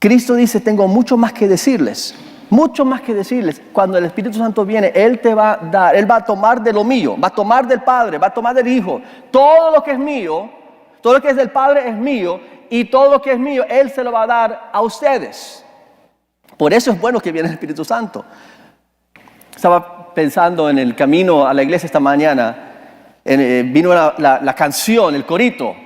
Cristo dice, tengo mucho más que decirles. Mucho más que decirles. Cuando el Espíritu Santo viene, Él te va a dar, Él va a tomar de lo mío, va a tomar del Padre, va a tomar del Hijo. Todo lo que es mío, todo lo que es del Padre es mío, y todo lo que es mío, Él se lo va a dar a ustedes. Por eso es bueno que viene el Espíritu Santo. Estaba pensando en el camino a la iglesia esta mañana, vino la canción, el corito.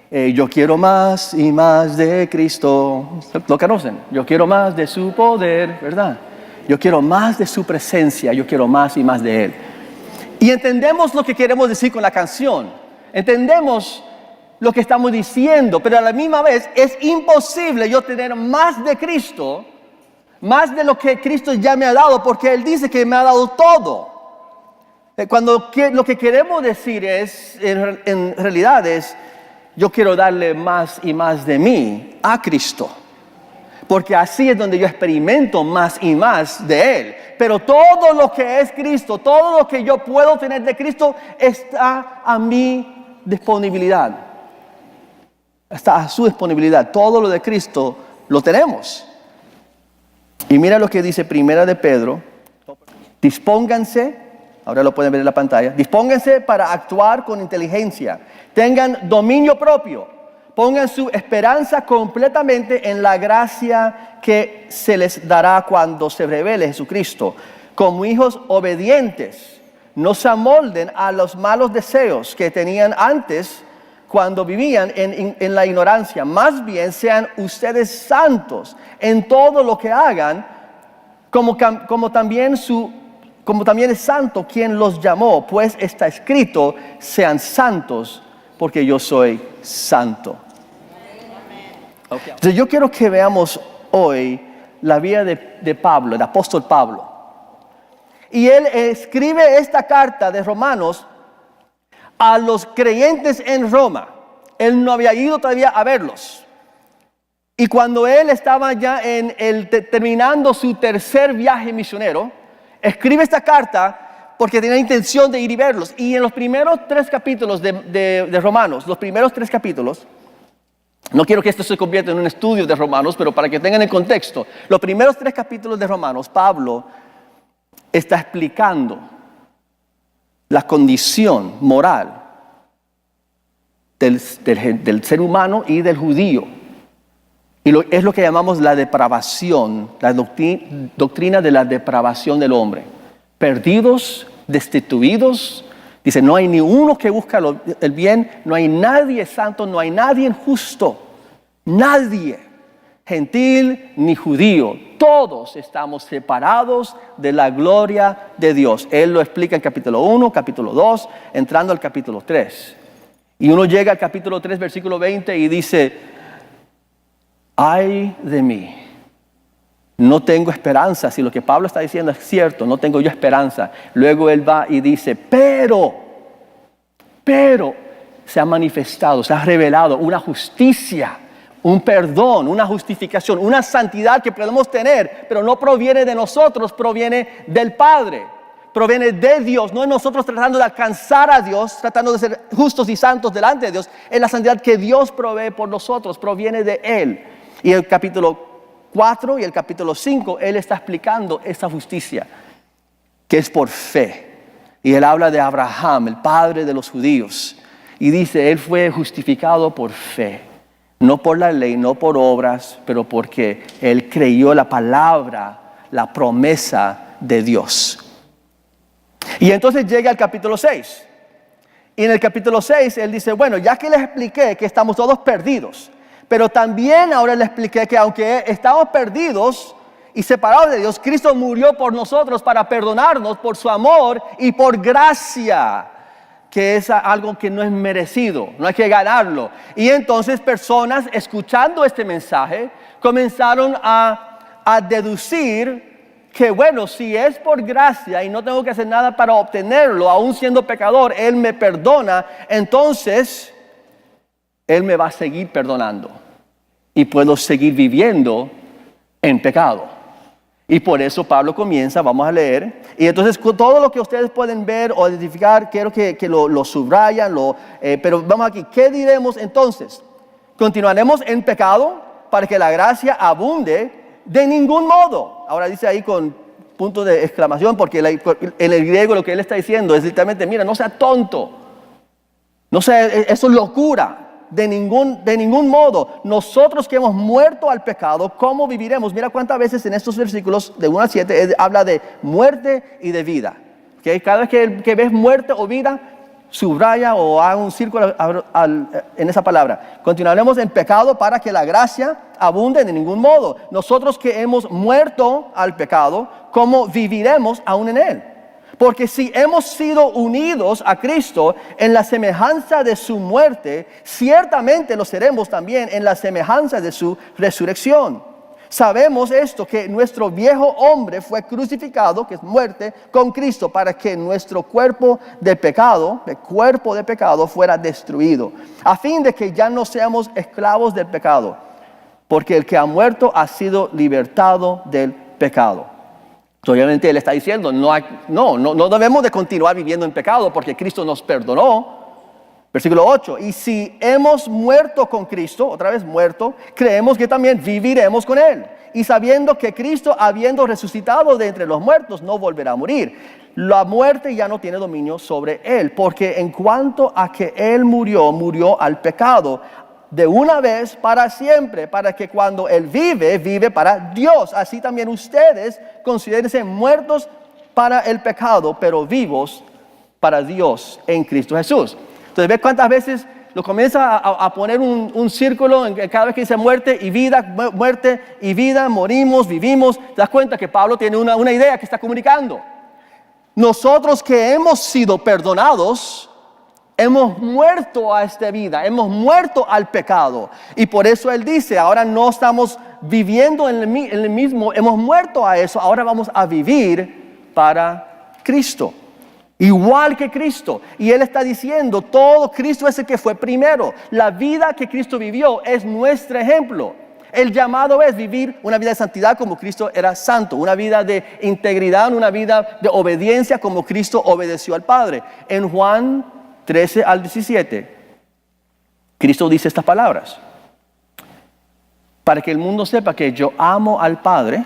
Yo quiero más y más de Cristo. ¿Lo conocen? Yo quiero más de su poder, ¿verdad? Yo quiero más de su presencia, yo quiero más y más de Él. Y entendemos lo que queremos decir con la canción. Entendemos lo que estamos diciendo, pero a la misma vez es imposible yo tener más de Cristo, más de lo que Cristo ya me ha dado, porque Él dice que me ha dado todo. Cuando lo que queremos decir es, en realidad es, yo quiero darle más y más de mí a Cristo. Porque así es donde yo experimento más y más de Él. Pero todo lo que es Cristo, todo lo que yo puedo tener de Cristo, está a mi disponibilidad. Está a su disponibilidad. Todo lo de Cristo lo tenemos. Y mira lo que dice Primera de Pedro. Dispónganse, ahora lo pueden ver en la pantalla. Dispónganse para actuar con inteligencia. Tengan dominio propio. Pongan su esperanza completamente en la gracia que se les dará cuando se revele Jesucristo. Como hijos obedientes, no se amolden a los malos deseos que tenían antes cuando vivían en la ignorancia. Más bien sean ustedes santos en todo lo que hagan, como también es santo quien los llamó, pues está escrito, sean santos porque yo soy santo. Okay. Entonces yo quiero que veamos hoy la vida de Pablo, el apóstol Pablo. Y él escribe esta carta de Romanos a los creyentes en Roma. Él no había ido todavía a verlos. Y cuando él estaba ya terminando su tercer viaje misionero, escribe esta carta porque tenía intención de ir y verlos. Y en los primeros 3 capítulos de Romanos, los primeros 3 capítulos, no quiero que esto se convierta en un estudio de Romanos, pero para que tengan el contexto, los primeros 3 capítulos de Romanos, Pablo está explicando la condición moral del ser humano y del judío. Y es lo que llamamos la depravación, la doctrina de la depravación del hombre. Perdidos, destituidos. Dice, no hay ni uno que busca el bien, no hay nadie santo, no hay nadie justo. Nadie, gentil ni judío. Todos estamos separados de la gloria de Dios. Él lo explica en capítulo 1, capítulo 2, entrando al capítulo 3. Y uno llega al capítulo 3, versículo 20 y dice, ay de mí, no tengo esperanza. Si lo que Pablo está diciendo es cierto, no tengo yo esperanza. Luego él va y dice, pero se ha manifestado, se ha revelado una justicia, un perdón, una justificación, una santidad que podemos tener, pero no proviene de nosotros, proviene del Padre, proviene de Dios. No es nosotros tratando de alcanzar a Dios, tratando de ser justos y santos delante de Dios. Es la santidad que Dios provee por nosotros, proviene de Él. Y el capítulo 4 y el capítulo 5, Él está explicando esta justicia, que es por fe. Y Él habla de Abraham, el padre de los judíos. Y dice, Él fue justificado por fe. No por la ley, no por obras, pero porque Él creyó la palabra, la promesa de Dios. Y entonces llega al capítulo 6. Y en el capítulo 6 Él dice, bueno, ya que les expliqué que estamos todos perdidos, pero también ahora les expliqué que aunque estamos perdidos y separados de Dios, Cristo murió por nosotros para perdonarnos por su amor y por gracia, que es algo que no es merecido, no hay que ganarlo. Y entonces personas escuchando este mensaje comenzaron a deducir que bueno, si es por gracia y no tengo que hacer nada para obtenerlo, aún siendo pecador, Él me perdona, entonces Él me va a seguir perdonando y puedo seguir viviendo en pecado. Y por eso Pablo comienza, vamos a leer, y entonces todo lo que ustedes pueden ver o identificar, quiero que lo subrayan, pero vamos aquí, ¿qué diremos entonces? ¿Continuaremos en pecado para que la gracia abunde de ningún modo. Ahora dice ahí con punto de exclamación, porque en el griego lo que él está diciendo es literalmente, mira, no sea tonto, no sea, eso es locura. De ningún modo. Nosotros que hemos muerto al pecado, ¿cómo viviremos? Mira cuántas veces en estos versículos de 1 al 7 habla de muerte y de vida. ¿Okay? Cada vez que ves muerte o vida, subraya o haga un círculo en esa palabra. Continuaremos en pecado para que la gracia abunde de ningún modo. Nosotros que hemos muerto al pecado, ¿cómo viviremos aún en él? Porque si hemos sido unidos a Cristo en la semejanza de su muerte, ciertamente lo seremos también en la semejanza de su resurrección. Sabemos esto, que nuestro viejo hombre fue crucificado, que es muerte, con Cristo, para que nuestro cuerpo de pecado, fuera destruido, a fin de que ya no seamos esclavos del pecado, porque el que ha muerto ha sido libertado del pecado. Obviamente él está diciendo, no debemos de continuar viviendo en pecado porque Cristo nos perdonó. Versículo 8, y si hemos muerto con Cristo, otra vez muerto, creemos que también viviremos con Él. Y sabiendo que Cristo, habiendo resucitado de entre los muertos, no volverá a morir. La muerte ya no tiene dominio sobre Él, porque en cuanto a que Él murió al pecado, de una vez para siempre, para que cuando Él vive para Dios. Así también ustedes considérense muertos para el pecado, pero vivos para Dios en Cristo Jesús. Entonces, ¿ves cuántas veces lo comienza a poner un círculo en cada vez que dice muerte y vida, morimos, vivimos? Te das cuenta que Pablo tiene una idea que está comunicando. Nosotros que hemos sido perdonados, hemos muerto a esta vida, hemos muerto al pecado. Y por eso él dice, ahora no estamos viviendo en el mismo, hemos muerto a eso, ahora vamos a vivir para Cristo. Igual que Cristo. Y él está diciendo, todo Cristo es el que fue primero. La vida que Cristo vivió es nuestro ejemplo. El llamado es vivir una vida de santidad como Cristo era santo, una vida de integridad, una vida de obediencia como Cristo obedeció al Padre. En Juan 13 al 17, Cristo dice estas palabras: para que el mundo sepa que yo amo al Padre,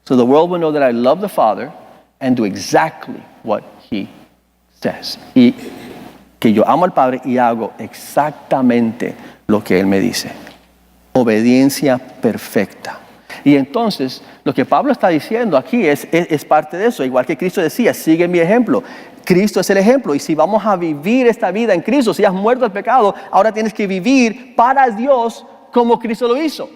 so the world will know that I love the Father and do exactly what He says. Y que yo amo al Padre y hago exactamente lo que Él me dice. Obediencia perfecta. Y entonces, lo que Pablo está diciendo aquí es parte de eso. Igual que Cristo decía, sigue mi ejemplo. Cristo es el ejemplo, y si vamos a vivir esta vida en Cristo, si has muerto al pecado, ahora tienes que vivir para Dios como Cristo lo hizo.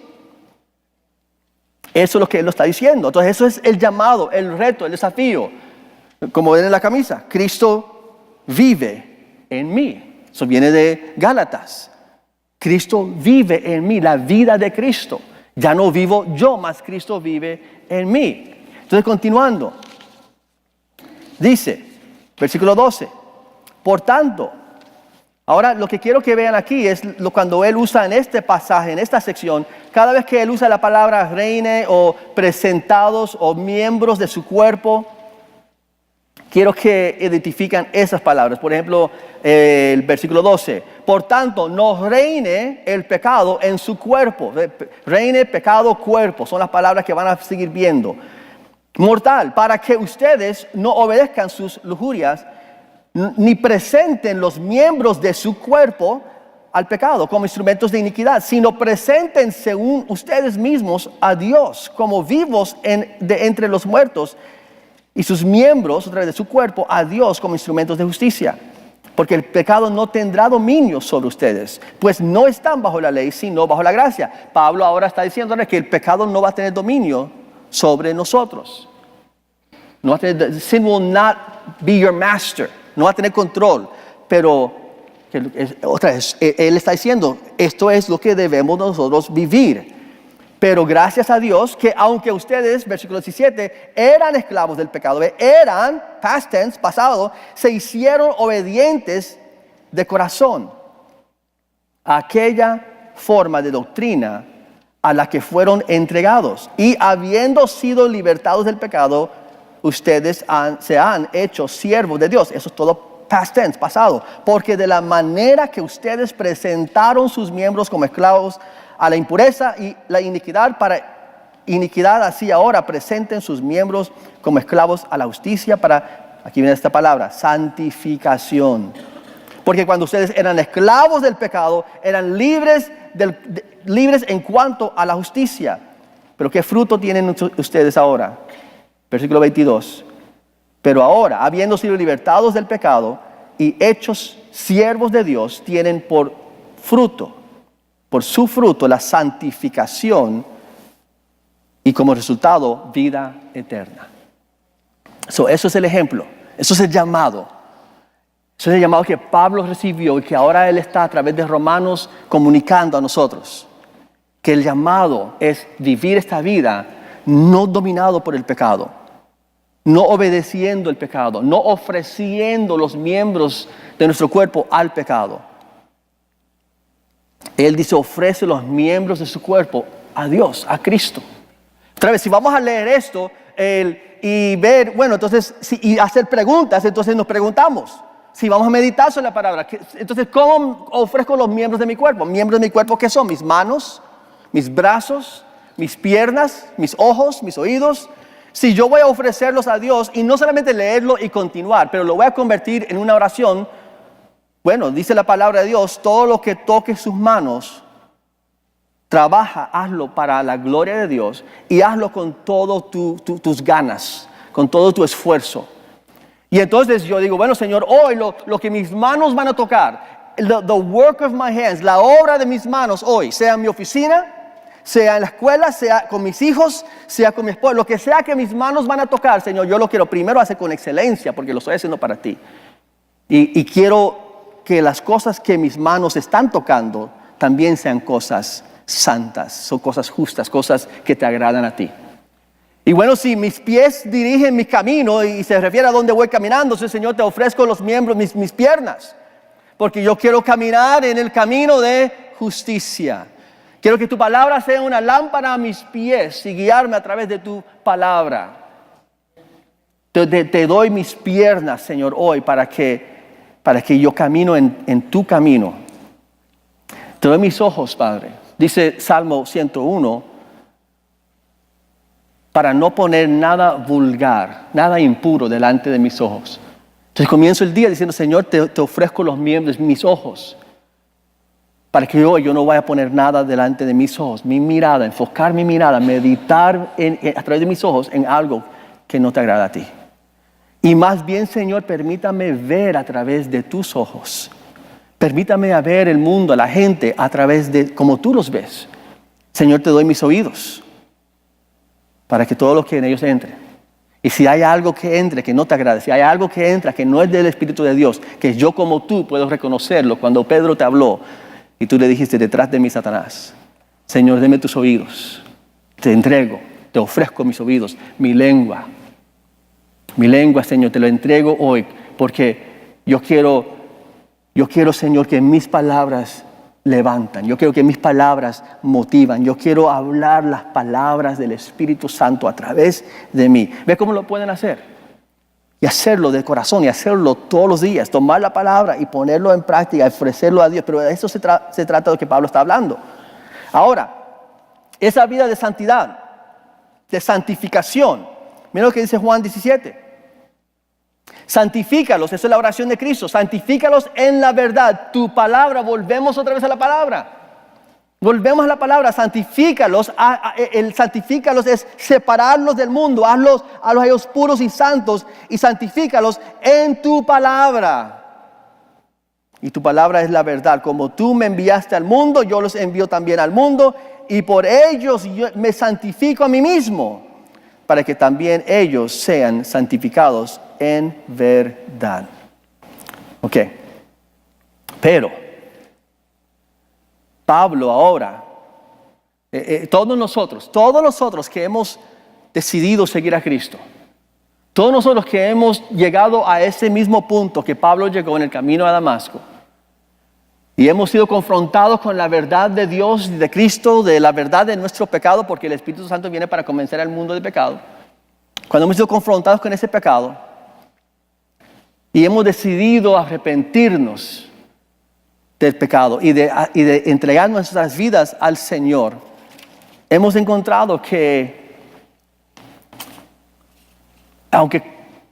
Eso es lo que Él lo está diciendo. Entonces eso es el llamado, el reto, el desafío. Como ven en la camisa, Cristo vive en mí. Eso viene de Gálatas. Cristo vive en mí, la vida de Cristo. Ya no vivo yo, mas Cristo vive en mí. Entonces continuando, dice, versículo 12, por tanto, ahora lo que quiero que vean aquí es cuando él usa en este pasaje, en esta sección, cada vez que él usa la palabra reine o presentados o miembros de su cuerpo, quiero que identifiquen esas palabras. Por ejemplo, el versículo 12, por tanto, no reine el pecado en su cuerpo. Reine, pecado, cuerpo, son las palabras que van a seguir viendo. Mortal, para que ustedes no obedezcan sus lujurias, ni presenten los miembros de su cuerpo al pecado como instrumentos de iniquidad, sino presenten según ustedes mismos a Dios como vivos de entre los muertos, y sus miembros, otra vez de su cuerpo, a Dios como instrumentos de justicia. Porque el pecado no tendrá dominio sobre ustedes, pues no están bajo la ley, sino bajo la gracia. Pablo ahora está diciéndoles que el pecado no va a tener dominio sobre nosotros. No va a tener, sin will not be your master. No va a tener control. Pero, otra vez, él está diciendo, esto es lo que debemos nosotros vivir. Pero gracias a Dios que aunque ustedes, versículo 17, eran esclavos del pecado, eran, past tense, pasado, se hicieron obedientes de corazón a aquella forma de doctrina a la que fueron entregados. Y habiendo sido libertados del pecado, ustedes se han hecho siervos de Dios. Eso es todo past tense, pasado. Porque de la manera que ustedes presentaron sus miembros como esclavos a la impureza y la iniquidad, para iniquidad así ahora presenten sus miembros como esclavos a la justicia para, aquí viene esta palabra, santificación. Porque cuando ustedes eran esclavos del pecado, eran libres en cuanto a la justicia. Pero ¿qué fruto tienen ustedes ahora? Versículo 22. Pero ahora, habiendo sido libertados del pecado y hechos siervos de Dios, tienen por su fruto, la santificación y como resultado, vida eterna. Eso es el ejemplo, eso es el llamado. Eso es el llamado que Pablo recibió y que ahora él está a través de Romanos comunicando a nosotros. Que el llamado es vivir esta vida no dominado por el pecado, no obedeciendo el pecado, no ofreciendo los miembros de nuestro cuerpo al pecado. Él dice, ofrece los miembros de su cuerpo a Dios, a Cristo. Otra vez, si vamos a leer esto y ver, bueno, entonces, y hacer preguntas, entonces nos preguntamos. Si vamos a meditar sobre la palabra, entonces, ¿cómo ofrezco los miembros de mi cuerpo? ¿Miembros de mi cuerpo qué son? Mis manos, mis brazos, mis piernas, mis ojos, mis oídos. Si yo voy a ofrecerlos a Dios y no solamente leerlo y continuar, pero lo voy a convertir en una oración, bueno, dice la palabra de Dios, todo lo que toque sus manos, trabaja, hazlo para la gloria de Dios y hazlo con todo tus ganas, con todo tu esfuerzo. Y entonces yo digo, bueno, Señor, hoy lo que mis manos van a tocar, the work of my hands, la obra de mis manos hoy, sea en mi oficina, sea en la escuela, sea con mis hijos, sea con mi esposa, lo que sea que mis manos van a tocar, Señor, yo lo quiero primero hacer con excelencia porque lo estoy haciendo para ti. Y quiero que las cosas que mis manos están tocando también sean cosas santas, son cosas justas, cosas que te agradan a ti. Y bueno, si mis pies dirigen mi camino y se refiere a dónde voy caminando, entonces, Señor, te ofrezco los miembros, mis piernas, porque yo quiero caminar en el camino de justicia. Quiero que tu palabra sea una lámpara a mis pies y guiarme a través de tu palabra. Te doy mis piernas, Señor, hoy para que yo camino en tu camino. Te doy mis ojos, Padre. Dice Salmo 101, para no poner nada vulgar, nada impuro delante de mis ojos. Entonces comienzo el día diciendo, Señor, te ofrezco los miembros, mis ojos, para que hoy yo no vaya a poner nada delante de mis ojos, mi mirada, enfocar mi mirada, meditar a través de mis ojos en algo que no te agrada a ti. Y más bien, Señor, permítame ver a través de tus ojos. Permítame a ver el mundo, a la gente, a través de como tú los ves. Señor, te doy mis oídos para que todo lo que en ellos entre. Y si hay algo que entre que no te agrade, si hay algo que entra que no es del Espíritu de Dios, que yo como tú puedo reconocerlo. Cuando Pedro te habló y tú le dijiste, detrás de mí, Satanás, Señor, deme tus oídos. Te entrego, te ofrezco mis oídos, mi lengua, Señor, te lo entrego hoy, porque yo quiero, Señor, que mis palabras levantan. Yo quiero que mis palabras motivan. Yo quiero hablar las palabras del Espíritu Santo a través de mí. ¿Ve cómo lo pueden hacer? Y hacerlo de corazón y hacerlo todos los días. Tomar la palabra y ponerlo en práctica, ofrecerlo a Dios. Pero de eso se trata de lo que Pablo está hablando. Ahora, esa vida de santidad, de santificación. Mira lo que dice Juan 17. Santifícalos, esa es la oración de Cristo. Santifícalos en la verdad. Tu palabra, volvemos otra vez a la palabra. Volvemos a la palabra, santifícalos. El santifícalos es separarlos del mundo, hazlos a ellos puros y santos y santifícalos en tu palabra. Y tu palabra es la verdad. Como tú me enviaste al mundo, yo los envío también al mundo. Y por ellos yo me santifico a mí mismo, para que también ellos sean santificados en verdad. Ok. Pero Pablo ahora, todos nosotros que hemos decidido seguir a Cristo, todos nosotros que hemos llegado a ese mismo punto que Pablo llegó en el camino a Damasco, y hemos sido confrontados con la verdad de Dios, de Cristo, de la verdad de nuestro pecado, porque el Espíritu Santo viene para convencer al mundo del pecado. Cuando hemos sido confrontados con ese pecado y hemos decidido arrepentirnos, del pecado y de entregar nuestras vidas al Señor, hemos encontrado que aunque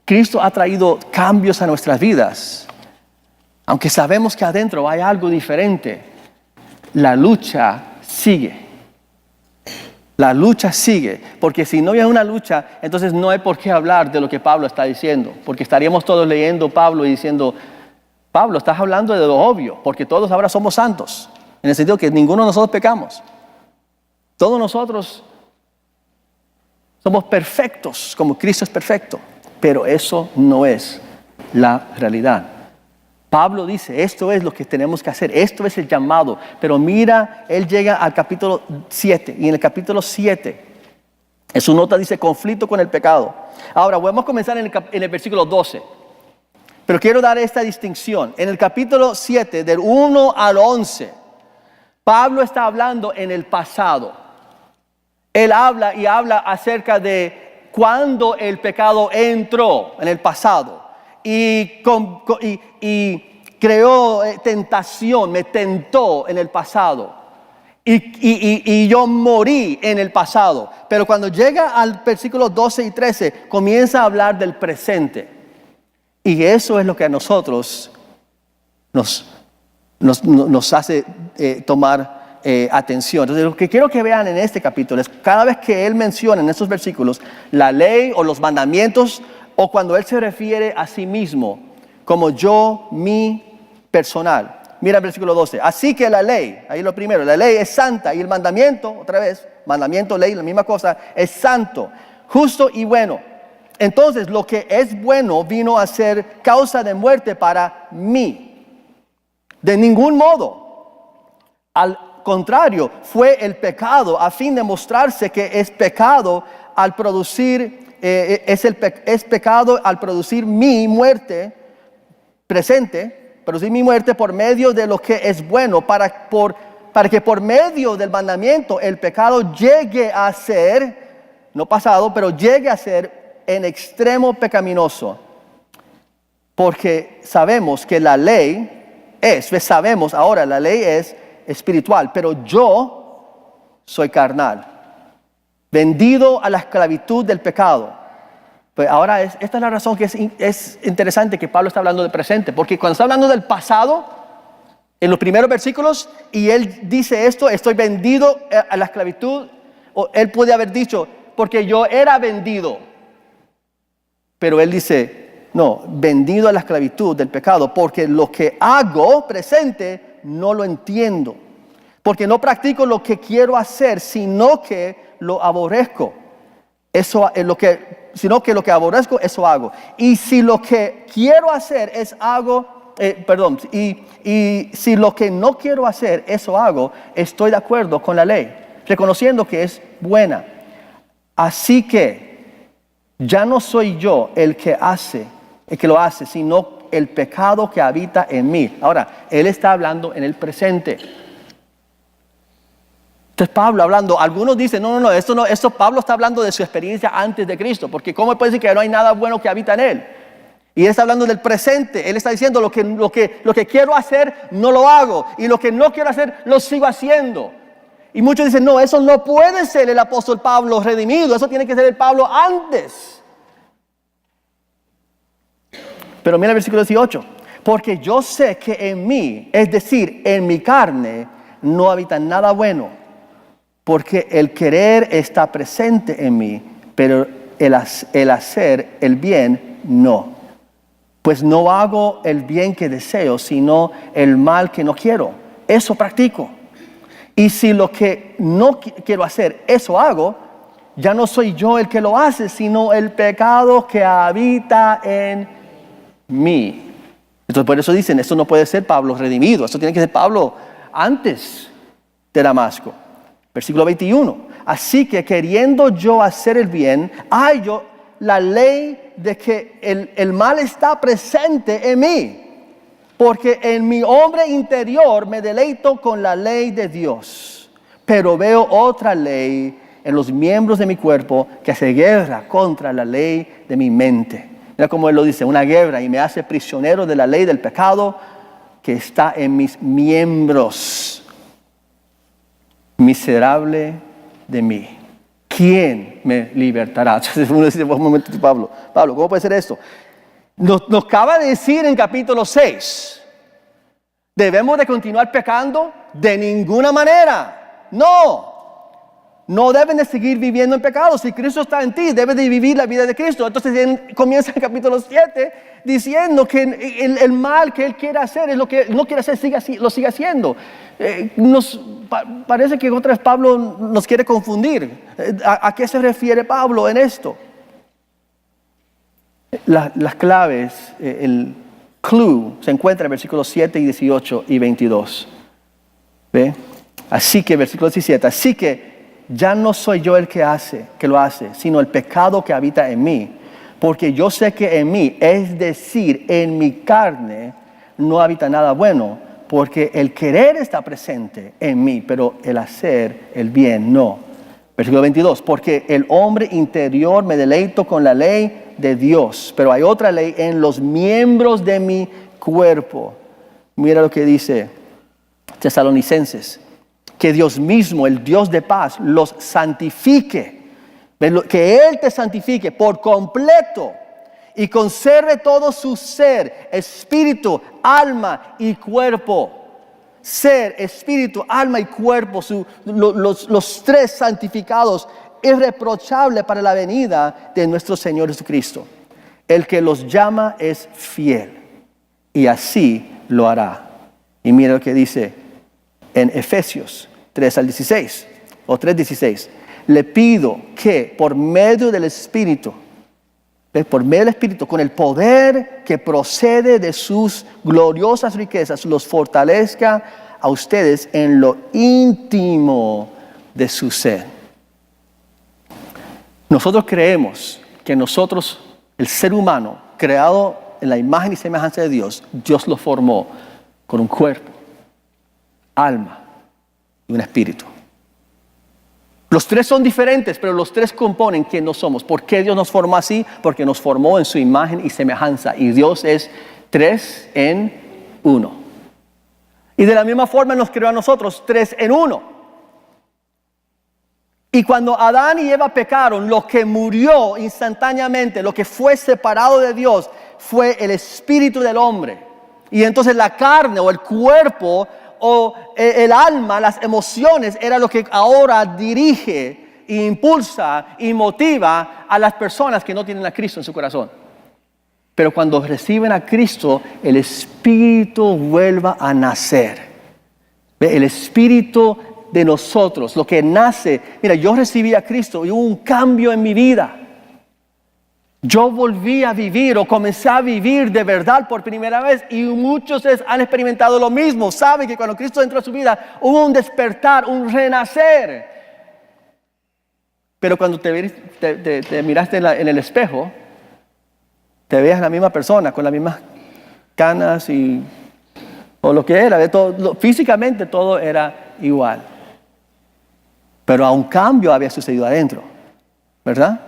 Cristo ha traído cambios a nuestras vidas, aunque sabemos que adentro hay algo diferente, la lucha sigue. La lucha sigue, porque si no hay una lucha, entonces no hay por qué hablar de lo que Pablo está diciendo, porque estaríamos todos leyendo Pablo y diciendo, Pablo, estás hablando de lo obvio, porque todos ahora somos santos, en el sentido que ninguno de nosotros pecamos. Todos nosotros somos perfectos, como Cristo es perfecto, pero eso no es la realidad. Pablo dice, esto es lo que tenemos que hacer, esto es el llamado. Pero mira, él llega al capítulo 7, y en el capítulo 7, en su nota dice, conflicto con el pecado. Ahora, vamos a comenzar en el versículo 12. Pero quiero dar esta distinción. En el capítulo 7, del 1 al 11, Pablo está hablando en el pasado. Él habla acerca de cuando el pecado entró en el pasado. Y creó tentación, me tentó en el pasado. Y yo morí en el pasado. Pero cuando llega al versículo 12 y 13, comienza a hablar del presente. Y eso es lo que a nosotros nos hace tomar atención. Entonces, lo que quiero que vean en este capítulo es cada vez que él menciona en estos versículos la ley o los mandamientos, o cuando él se refiere a sí mismo como yo, mi personal. Mira el versículo 12. Así que la ley, ahí lo primero, la ley es santa y el mandamiento, otra vez, mandamiento, ley, la misma cosa, es santo, justo y bueno. Entonces, lo que es bueno vino a ser causa de muerte para mí. De ningún modo. Al contrario, fue el pecado a fin de mostrarse que es pecado al producir es pecado al producir mi muerte presente, producir mi muerte por medio de lo que es bueno, para que por medio del mandamiento el pecado llegue a ser, no pasado, pero llegue a ser en extremo pecaminoso. Porque sabemos que la ley sabemos ahora, la ley es espiritual, pero yo soy carnal, vendido a la esclavitud del pecado. Pues ahora esta es la razón que es interesante que Pablo está hablando del presente, porque cuando está hablando del pasado, en los primeros versículos, y él dice esto, estoy vendido a la esclavitud, o él puede haber dicho, porque yo era vendido. Pero él dice, no, vendido a la esclavitud del pecado, porque lo que hago presente no lo entiendo. Porque no practico lo que quiero hacer, sino que lo aborrezco. Eso es sino que lo que aborrezco, eso hago. Y si lo que quiero hacer y si lo que no quiero hacer, eso hago, estoy de acuerdo con la ley, reconociendo que es buena. Así que ya no soy yo el que lo hace, sino el pecado que habita en mí. Ahora, él está hablando en el presente. Entonces Pablo hablando, algunos dicen, esto Pablo está hablando de su experiencia antes de Cristo, porque ¿cómo puede decir que no hay nada bueno que habita en él? Y él está hablando del presente, él está diciendo lo que quiero hacer, no lo hago, y lo que no quiero hacer, lo sigo haciendo. Y muchos dicen, no, eso no puede ser el apóstol Pablo redimido, eso tiene que ser el Pablo antes. Pero mira el versículo 18, porque yo sé que en mí, es decir, en mi carne, no habita nada bueno. Porque el querer está presente en mí, pero el hacer el bien no. Pues no hago el bien que deseo, sino el mal que no quiero. Eso practico. Y si lo que no quiero hacer, eso hago, ya no soy yo el que lo hace, sino el pecado que habita en mí. Entonces por eso dicen, esto no puede ser Pablo redimido, esto tiene que ser Pablo antes de Damasco. Versículo 21. Así que queriendo yo hacer el bien, hallo la ley de que el mal está presente en mí. Porque en mi hombre interior me deleito con la ley de Dios. Pero veo otra ley en los miembros de mi cuerpo que hace guerra contra la ley de mi mente. Mira cómo él lo dice, una guerra, y me hace prisionero de la ley del pecado que está en mis miembros. Miserable de mí. ¿Quién me libertará? Entonces uno dice, un momento, Pablo, ¿cómo puede ser esto? Nos acaba de decir en capítulo 6, ¿debemos de continuar pecando? De ninguna manera. No deben de seguir viviendo en pecado. Si Cristo está en ti, debes de vivir la vida de Cristo. Entonces comienza el capítulo 7 diciendo que el mal que Él quiere hacer es lo que no quiere hacer, lo sigue haciendo. Parece que otra vez Pablo nos quiere confundir. ¿A qué se refiere Pablo en esto? Las claves, el clue se encuentra en versículos 7 y 18 y 22. ¿Ve? Así que, versículo 17, así que ya no soy yo el que lo hace, sino el pecado que habita en mí. Porque yo sé que en mí, es decir, en mi carne, no habita nada bueno. Porque el querer está presente en mí, pero el hacer el bien no. Versículo 22, porque el hombre interior me deleito con la ley de Dios, pero hay otra ley en los miembros de mi cuerpo. Mira lo que dice Tesalonicenses, que Dios mismo, el Dios de paz, los santifique, que Él te santifique por completo y conserve todo su ser, espíritu, alma y cuerpo. Ser, espíritu, alma y cuerpo, los tres santificados, irreprochable para la venida de nuestro Señor Jesucristo. El que los llama es fiel y así lo hará. Y mira lo que dice en Efesios 3 al 16 o 3:16. Le pido que por medio del Espíritu, con el poder que procede de sus gloriosas riquezas, los fortalezca a ustedes en lo íntimo de su ser. Nosotros creemos que nosotros, el ser humano, creado en la imagen y semejanza de Dios, Dios lo formó con un cuerpo, alma y un espíritu. Los tres son diferentes, pero los tres componen quién nos somos. ¿Por qué Dios nos formó así? Porque nos formó en su imagen y semejanza. Y Dios es 3 en 1. Y de la misma forma nos creó a nosotros 3 en 1. Y cuando Adán y Eva pecaron, lo que murió instantáneamente, lo que fue separado de Dios, fue el espíritu del hombre. Y entonces la carne o el cuerpo o el alma, las emociones, era lo que ahora dirige, impulsa y motiva a las personas que no tienen a Cristo en su corazón. Pero cuando reciben a Cristo, el Espíritu vuelve a nacer. El Espíritu de nosotros, lo que nace. Mira, yo recibí a Cristo y hubo un cambio en mi vida. Yo volví a vivir o comencé a vivir de verdad por primera vez, y muchos han experimentado lo mismo. Saben que cuando Cristo entró a su vida hubo un despertar, un renacer. Pero cuando te miraste en el espejo, te veías la misma persona con las mismas canas o lo que era, físicamente todo era igual. Pero a un cambio había sucedido adentro, ¿verdad?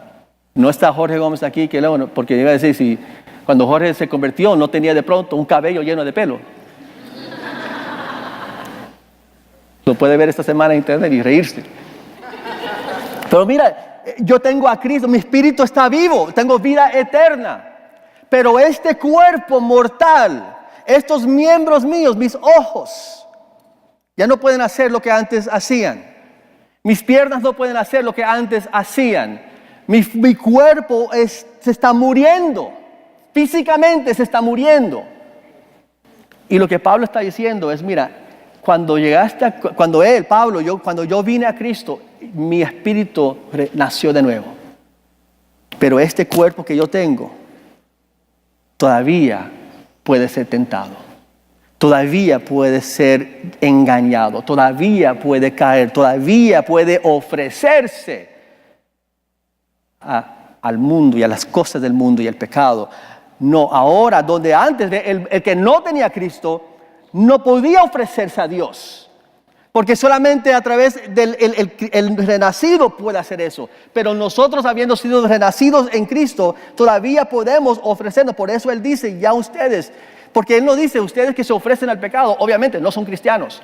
No está Jorge Gómez aquí, porque iba a decir, si cuando Jorge se convirtió no tenía de pronto un cabello lleno de pelo. Lo puede ver esta semana en internet y reírse. Pero mira, yo tengo a Cristo, mi espíritu está vivo, tengo vida eterna. Pero este cuerpo mortal, estos miembros míos, mis ojos, ya no pueden hacer lo que antes hacían. Mis piernas no pueden hacer lo que antes hacían. Mi cuerpo se está muriendo. Físicamente se está muriendo. Y lo que Pablo está diciendo es, mira, cuando yo vine a Cristo, mi espíritu nació de nuevo. Pero este cuerpo que yo tengo todavía puede ser tentado. Todavía puede ser engañado. Todavía puede caer. Todavía puede ofrecerse al mundo y a las cosas del mundo y al pecado. No, ahora donde antes el que no tenía a Cristo no podía ofrecerse a Dios, porque solamente a través del el renacido puede hacer eso. Pero nosotros, habiendo sido renacidos en Cristo, todavía podemos ofrecernos. Por eso Él dice, ya ustedes Porque Él no dice, ustedes que se ofrecen al pecado, obviamente no son cristianos.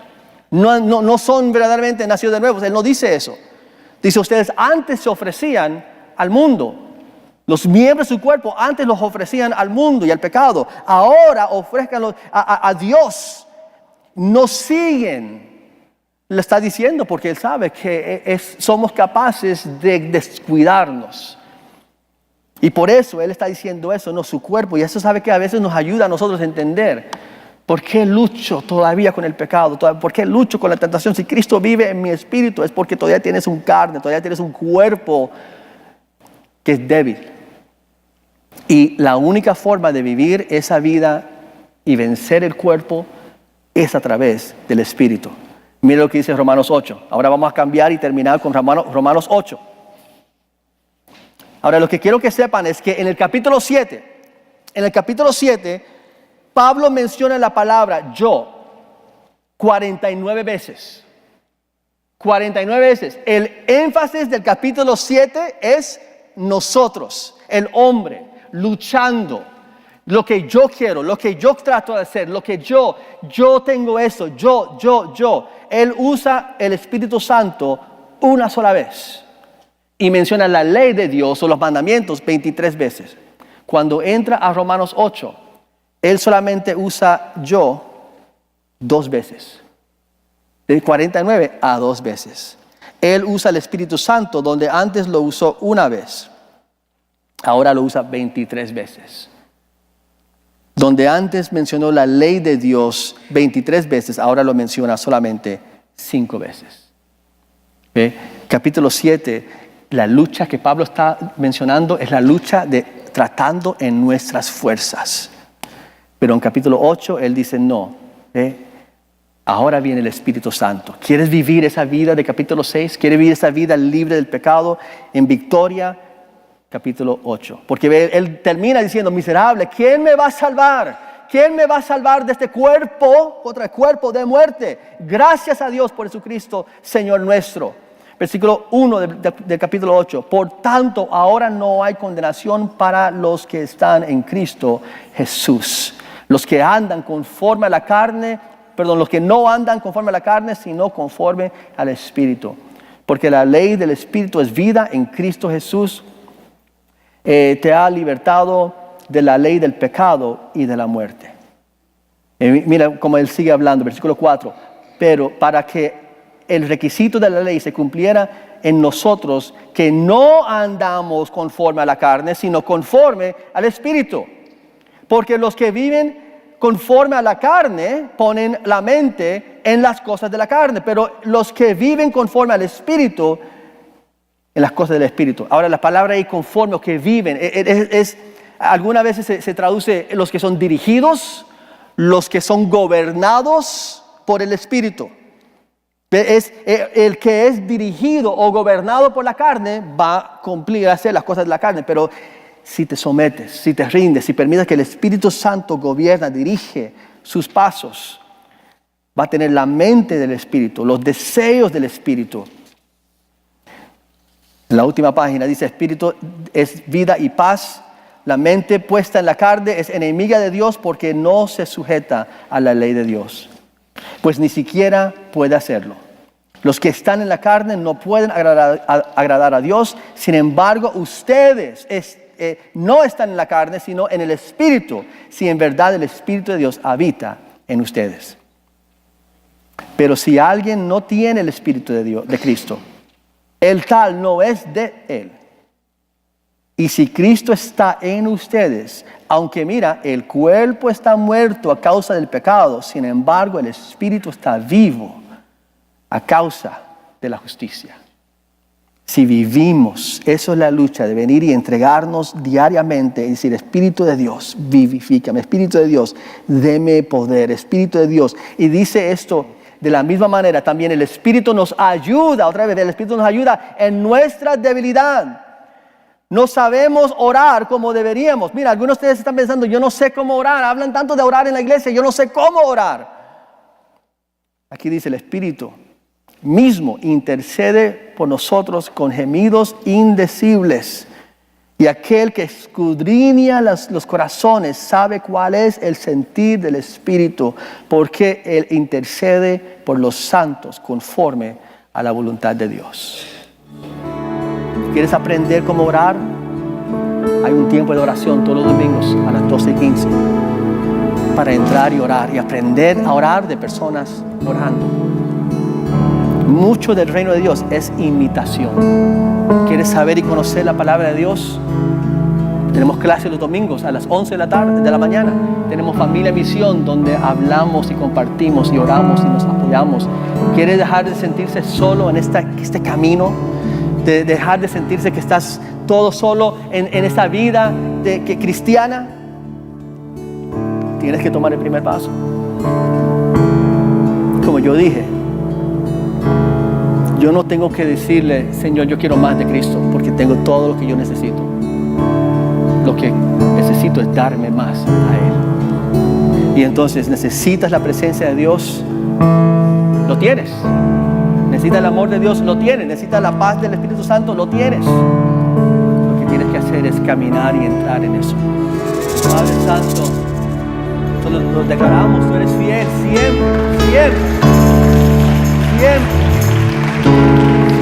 No son verdaderamente nacidos de nuevo. Él no dice eso. Dice, ustedes antes se ofrecían al mundo. Los miembros de su cuerpo antes los ofrecían al mundo y al pecado. Ahora ofrézcanlos a Dios. No siguen. Le está diciendo porque Él sabe que somos capaces de descuidarnos. Y por eso Él está diciendo eso, no su cuerpo. Y eso sabe que a veces nos ayuda a nosotros a entender por qué lucho todavía con el pecado, por qué lucho con la tentación. Si Cristo vive en mi espíritu es porque todavía tienes un carne, todavía tienes un cuerpo que es débil. Y la única forma de vivir esa vida y vencer el cuerpo es a través del espíritu. Mira lo que dice Romanos 8. Ahora vamos a cambiar y terminar con Romanos 8. Ahora lo que quiero que sepan es que en el capítulo 7, Pablo menciona la palabra yo 49 veces. 49 veces. El énfasis del capítulo 7 es nosotros, el hombre, luchando. Lo que yo quiero, lo que yo trato de hacer, lo que yo tengo eso, yo. Él usa el Espíritu Santo una sola vez. Y menciona la ley de Dios o los mandamientos 23 veces. Cuando entra a Romanos 8, Él solamente usa yo 2 veces. De 49 a 2 veces. Él usa el Espíritu Santo donde antes lo usó una vez. Ahora lo usa 23 veces. Donde antes mencionó la ley de Dios 23 veces, ahora lo menciona solamente 5 veces. ¿Ve? Capítulo 7, la lucha que Pablo está mencionando es la lucha de tratando en nuestras fuerzas. Pero en capítulo 8 él dice no, ahora viene el Espíritu Santo. ¿Quieres vivir esa vida de capítulo 6? ¿Quieres vivir esa vida libre del pecado en victoria? Capítulo 8. Porque él termina diciendo, miserable, ¿quién me va a salvar? ¿Quién me va a salvar de este cuerpo, contra el cuerpo de muerte? Gracias a Dios por Jesucristo, Señor nuestro. Versículo 1 del capítulo 8. Por tanto, ahora no hay condenación para los que están en Cristo Jesús. Los que andan conforme a la carne, los que no andan conforme a la carne, sino conforme al Espíritu. Porque la ley del Espíritu es vida en Cristo Jesús. Te ha libertado de la ley del pecado y de la muerte. Mira cómo él sigue hablando, versículo 4. Pero para que el requisito de la ley se cumpliera en nosotros, que no andamos conforme a la carne, sino conforme al Espíritu. Porque los que viven conforme a la carne ponen la mente en las cosas de la carne, pero los que viven conforme al Espíritu, en las cosas del Espíritu. Ahora la palabra ahí conforme o que viven, algunas veces se traduce los que son dirigidos, los que son gobernados por el Espíritu. El que es dirigido o gobernado por la carne va a cumplir, a hacer las cosas de la carne, pero si te sometes, si te rindes, si permites que el Espíritu Santo gobierna, dirige sus pasos, va a tener la mente del Espíritu, los deseos del Espíritu. En la última página dice, Espíritu es vida y paz. La mente puesta en la carne es enemiga de Dios porque no se sujeta a la ley de Dios, pues ni siquiera puede hacerlo. Los que están en la carne no pueden agradar a Dios. Sin embargo, ustedes no están en la carne, sino en el Espíritu, si en verdad el Espíritu de Dios habita en ustedes. Pero si alguien no tiene el Espíritu de Dios, de Cristo, el tal no es de Él. Y si Cristo está en ustedes, aunque mira, el cuerpo está muerto a causa del pecado, sin embargo el Espíritu está vivo a causa de la justicia. Si vivimos, eso es la lucha de venir y entregarnos diariamente y decir, Espíritu de Dios, vivifícame, Espíritu de Dios, deme poder, Espíritu de Dios. Y dice esto de la misma manera, también el Espíritu nos ayuda, otra vez, el Espíritu nos ayuda en nuestra debilidad. No sabemos orar como deberíamos. Mira, algunos de ustedes están pensando, yo no sé cómo orar, hablan tanto de orar en la iglesia, yo no sé cómo orar. Aquí dice el Espíritu mismo intercede por nosotros con gemidos indecibles. Y aquel que escudriña los corazones sabe cuál es el sentir del Espíritu, porque Él intercede por los santos conforme a la voluntad de Dios. ¿Quieres aprender cómo orar? Hay un tiempo de oración todos los domingos a las 12:15 para entrar y orar y aprender a orar de personas orando. Mucho del reino de Dios es imitación. ¿Quieres saber y conocer la palabra de Dios? Tenemos clases los domingos a las 11 de la mañana. Tenemos Familia Misión, donde hablamos y compartimos y oramos y nos apoyamos. ¿Quieres dejar de sentirse solo en este camino? De dejar de sentirse que estás todo solo en esta vida cristiana. Tienes que tomar el primer paso. Como yo dije, yo no tengo que decirle, Señor, yo quiero más de Cristo, porque tengo todo lo que yo necesito. Lo que necesito es darme más a Él. Y entonces necesitas la presencia de Dios, lo tienes. Necesitas el amor de Dios, lo tienes. Necesitas la paz del Espíritu Santo, lo tienes. Lo que tienes que hacer es caminar y entrar en eso. Padre Santo, nosotros nos declaramos, tú eres fiel siempre, siempre, siempre.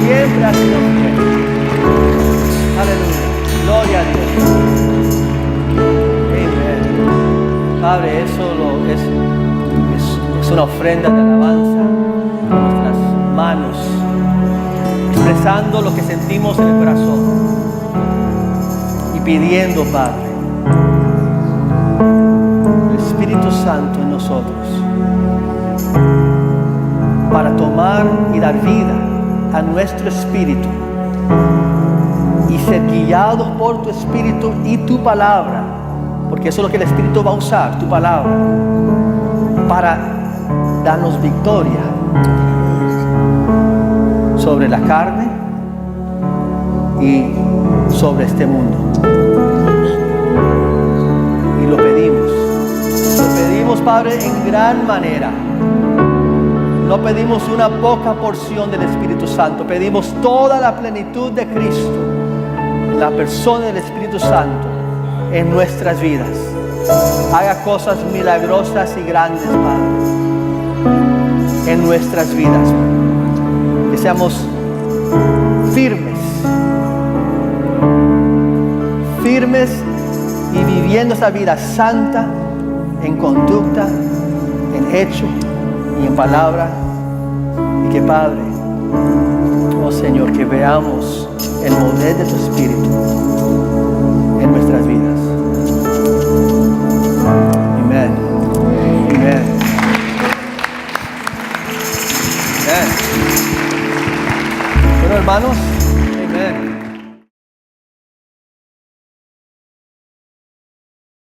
Siempre has sido fiel. Aleluya. Gloria a Dios. Amén. Padre, eso es una ofrenda de alabanza con nuestras manos, expresando lo que sentimos en el corazón y pidiendo, Padre, el Espíritu Santo en nosotros para tomar y dar vida a nuestro espíritu y ser guiados por tu Espíritu y tu palabra, porque eso es lo que el Espíritu va a usar, tu palabra, para darnos victoria sobre la carne y sobre este mundo. Y lo pedimos, Padre, en gran manera. No pedimos una poca porción del Espíritu Santo, pedimos toda la plenitud de Cristo, la persona del Espíritu Santo en nuestras vidas. Haga cosas milagrosas y grandes, Padre, en nuestras vidas. Que seamos firmes y viviendo esa vida santa en conducta, en hecho y en palabra. Y que, Padre, oh Señor, que veamos el mover de tu Espíritu